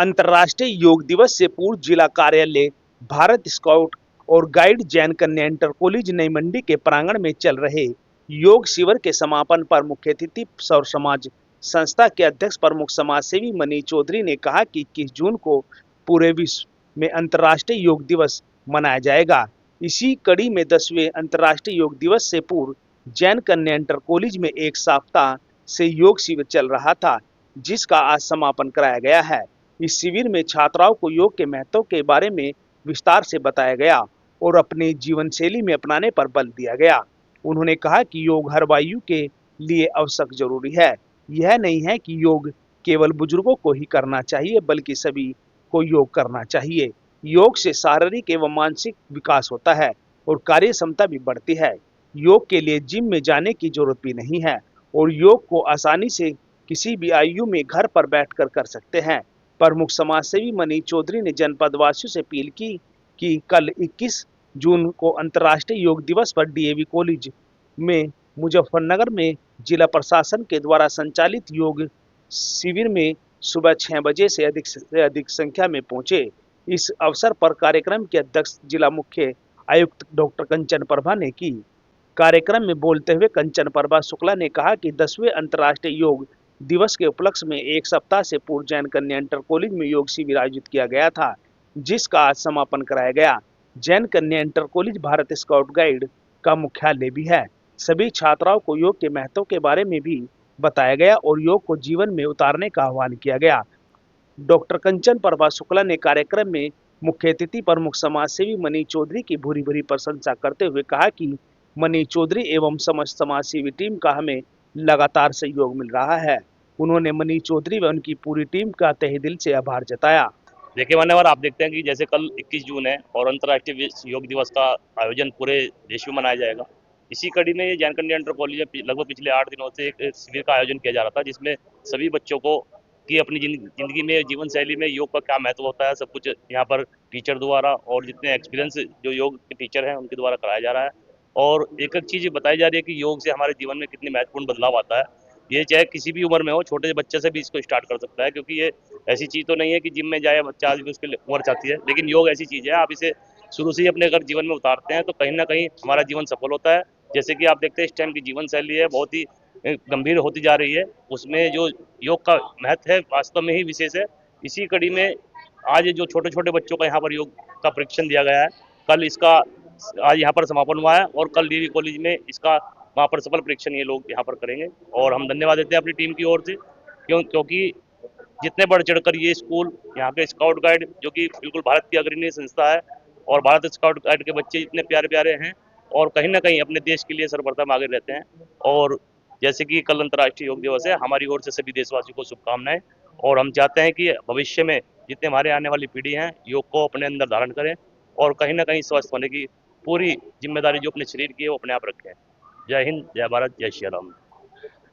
अंतर्राष्ट्रीय योग दिवस से पूर्व जिला कार्यालय भारत स्काउट और गाइड जैन कन्या इंटर कॉलेज नई मंडी के प्रांगण में चल रहे योग शिविर के समापन पर मुख्य अतिथि सौर समाज संस्था के अध्यक्ष प्रमुख समाज सेवी मनीष चौधरी ने कहा कि 21 जून को पूरे विश्व में अंतर्राष्ट्रीय योग दिवस मनाया जाएगा। इसी कड़ी में 10वें अंतर्राष्ट्रीय योग दिवस से पूर्व जैन कन्या इंटर कॉलेज में एक सप्ताह से योग शिविर चल रहा था, जिसका आज समापन कराया गया है। इस शिविर में छात्राओं को योग के महत्व के बारे में विस्तार से बताया गया और अपने जीवन शैली में अपनाने पर बल दिया गया। उन्होंने कहा कि योग हर वायु के लिए आवश्यक जरूरी है। यह नहीं है कि योग केवल बुजुर्गों को ही करना चाहिए, बल्कि सभी को योग करना चाहिए। योग से शारीरिक एवं मानसिक विकास होता है और कार्य क्षमता भी बढ़ती है। योग के लिए जिम में जाने की जरूरत भी नहीं है और योग को आसानी से किसी भी आयु में घर पर बैठकर कर सकते हैं। प्रमुख समाज सेवी मनीष चौधरी ने जनपद वासियों से अपील की कि कल 21 जून को अंतर्राष्ट्रीय योग दिवस पर डीएवी कॉलेज में मुजफ्फरनगर में जिला प्रशासन के द्वारा संचालित योग शिविर में सुबह 6 बजे से अधिक संख्या में पहुंचे। इस अवसर पर कार्यक्रम की अध्यक्ष जिला मुख्य आयुक्त डॉक्टर कंचन प्रभा ने की। कार्यक्रम में बोलते हुए कंचन प्रभा शुक्ला ने कहा कि 10वें अंतर्राष्ट्रीय योग दिवस के उपलक्ष्य में एक सप्ताह से पूर्व जैन कन्या इंटर कॉलेज में योग शिविर आयोजित किया गया था, जिसका आज समापन कराया गया। जैन कन्या inter college Bharat scout guide का मुख्यालय भी है। सभी छात्राओं को योग के महत्व के बारे में भी बताया गया और योग को जीवन में उतारने का आह्वान किया गया। डॉक्टर कंचन प्रभा शुक्ला ने कार्यक्रम में मुख्य अतिथि प्रमुख समाज सेवी मनीष चौधरी की भूरी भूरी प्रशंसा करते हुए कहा कि मनीष चौधरी एवं समस्त समाज सेवी टीम का हमें लगातार सहयोग मिल रहा है। उन्होंने मनीष चौधरी व उनकी पूरी टीम का तहे दिल से आभार जताया। देखिए मान्यवर, आप देखते हैं कि जैसे कल 21 जून है और अंतर्राष्ट्रीय योग दिवस का आयोजन पूरे देश में मनाया जाएगा। इसी कड़ी में जैन कन्या इंटर कॉलेज में लगभग पिछले 8 दिनों से एक शिविर का आयोजन किया जा रहा था, जिसमें सभी बच्चों को कि अपनी जिंदगी में जीवन शैली में योग का क्या महत्व होता है, सब कुछ यहाँ पर टीचर द्वारा और जितने एक्सपीरियंस जो योग के टीचर हैं उनके द्वारा कराया जा रहा है। और एक एक चीज़ बताई जा रही है कि योग से हमारे जीवन में कितनी महत्वपूर्ण बदलाव आता है। ये चाहे किसी भी उम्र में हो, छोटे बच्चे से भी इसको स्टार्ट कर सकता है, क्योंकि ये ऐसी चीज़ तो नहीं है कि जिम में जाए बच्चा आज भी उसके उम्र चाहती है, लेकिन योग ऐसी चीज़ है, आप इसे शुरू से ही अपने अगर जीवन में उतारते हैं तो कहीं ना कहीं हमारा जीवन सफल होता है। जैसे कि आप देखते हैं इस टाइम की जीवन शैली है बहुत ही गंभीर होती जा रही है, उसमें जो योग का महत्व है वास्तव में ही विशेष है। इसी कड़ी में आज जो छोटे छोटे बच्चों का यहाँ पर योग का प्रशिक्षण दिया गया है, कल इसका आज यहाँ पर समापन हुआ है और कल डीवी कॉलेज में इसका वहाँ पर सफल परीक्षण ये लोग यहाँ पर करेंगे। और हम धन्यवाद देते हैं अपनी टीम की ओर से, क्योंकि जितने बढ़ चढ़कर ये स्कूल यहाँ के स्काउट गाइड जो कि बिल्कुल भारत की अग्रणी संस्था है, और भारत स्काउट गाइड के बच्चे इतने प्यारे प्यारे हैं और कहीं ना कहीं अपने देश के लिए सर्वप्रथम आगे रहते हैं। और जैसे कि कल अंतर्राष्ट्रीय योग दिवस है, हमारी ओर से सभी देशवासियों को शुभकामनाएं। और हम चाहते हैं कि भविष्य में जितने हमारे आने वाली पीढ़ी हैं योग को अपने अंदर धारण करें और कहीं ना कहीं स्वस्थ होने की पूरी जिम्मेदारी जो अपने शरीर की है वो अपने आप रखें। जय हिंद, जय भारत, जय श्री राम।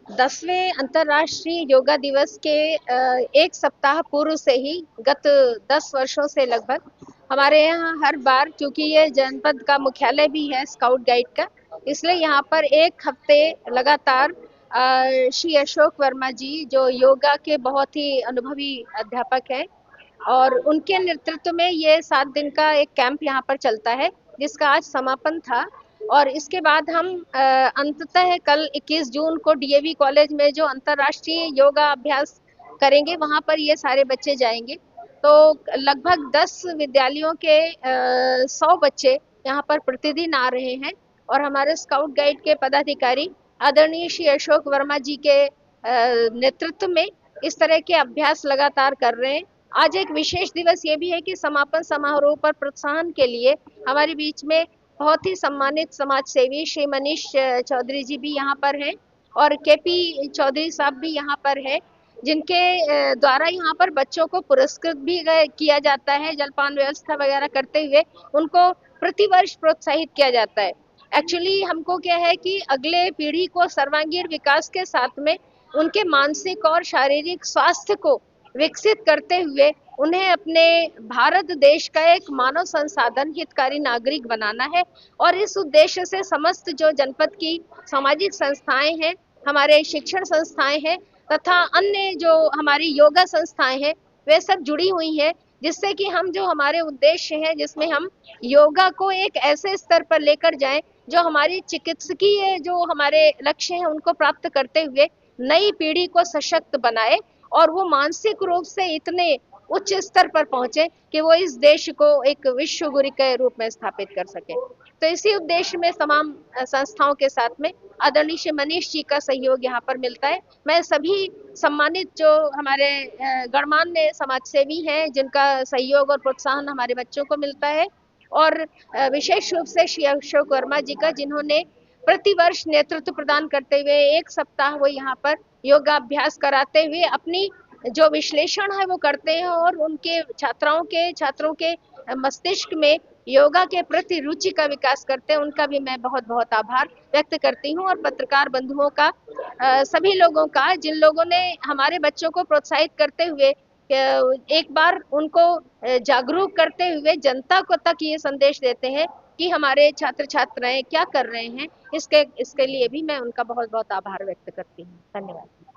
10वें अंतर्राष्ट्रीय योगा दिवस के एक सप्ताह पूर्व से ही गत 10 वर्षों से लगभग हमारे यहाँ हर बार, क्योंकि ये जनपद का मुख्यालय भी है स्काउट गाइड का, इसलिए यहाँ पर एक हफ्ते लगातार श्री अशोक वर्मा जी जो योगा के बहुत ही अनुभवी अध्यापक हैं और उनके नेतृत्व में ये 7 दिन का एक कैंप यहाँ पर चलता है, जिसका आज समापन था। और इसके बाद हम अंततः कल 21 जून को डीएवी कॉलेज में जो अंतर्राष्ट्रीय योगा अभ्यास करेंगे वहाँ पर ये सारे बच्चे जाएंगे। तो लगभग 10 विद्यालयों के 100 बच्चे यहाँ पर प्रतिदिन आ रहे हैं और हमारे स्काउट गाइड के पदाधिकारी आदरणीय श्री अशोक वर्मा जी के नेतृत्व में इस तरह के अभ्यास लगातार कर रहे हैं। आज एक विशेष दिवस ये भी है कि समापन समारोह पर प्रोत्साहन के लिए हमारे बीच में बहुत ही सम्मानित समाज सेवी श्री मनीष चौधरी जी भी यहाँ पर हैं और केपी चौधरी साहब भी यहाँ पर है, जिनके द्वारा यहाँ पर बच्चों को पुरस्कृत भी किया जाता है। जलपान व्यवस्था वगैरह करते हुए उनको प्रतिवर्ष प्रोत्साहित किया जाता है। एक्चुअली हमको क्या है कि अगले पीढ़ी को सर्वांगीण विकास के साथ में उनके मानसिक और शारीरिक स्वास्थ्य को विकसित करते हुए उन्हें अपने भारत देश का एक मानव संसाधन हितकारी नागरिक बनाना है। और इस उद्देश्य से समस्त जो जनपद की सामाजिक संस्थाएं हैं, हमारे शिक्षण संस्थाएं हैं तथा अन्य जो हमारी योगा संस्थाएं हैं, वे सब जुड़ी हुई हैं, जिससे कि हम जो हमारे उद्देश्य हैं, जिसमें हम योगा को एक ऐसे स्तर पर लेकर जाएं जो हमारी चिकित्सकीय जो हमारे लक्ष्य हैं उनको प्राप्त करते हुए नई पीढ़ी को सशक्त बनाए और वो मानसिक रूप से इतने उच्च स्तर पर पहुंचे कि वो इस देश को एक विश्व गुरु के रूप में स्थापित कर सके। तो इसी उद्देश्य में तमाम संस्थाओं के साथ में आदरणीय श्री मनीष जी का सहयोग यहाँ पर मिलता है। मैं सभी सम्मानित जो हमारे गणमान्य समाजसेवी हैं, जिनका सहयोग और प्रोत्साहन हमारे बच्चों को मिलता है, और विशेष रूप से श्री अशोक वर्मा जी का, जिन्होंने प्रतिवर्ष नेतृत्व प्रदान करते हुए 1 सप्ताह वो यहाँ पर योगाभ्यास कराते हुए अपनी जो विश्लेषण है वो करते हैं और उनके छात्रों के मस्तिष्क में योगा के प्रति रुचि का विकास करते हैं। उनका भी मैं बहुत बहुत आभार व्यक्त करती हूँ, और पत्रकार बंधुओं का, सभी लोगों का, जिन लोगों ने हमारे बच्चों को प्रोत्साहित करते हुए एक बार उनको जागरूक करते हुए जनता को तक ये संदेश देते हैं कि हमारे छात्र छात्राएं क्या कर रहे हैं, इसके लिए भी मैं उनका बहुत बहुत आभार व्यक्त करती हूँ। धन्यवाद।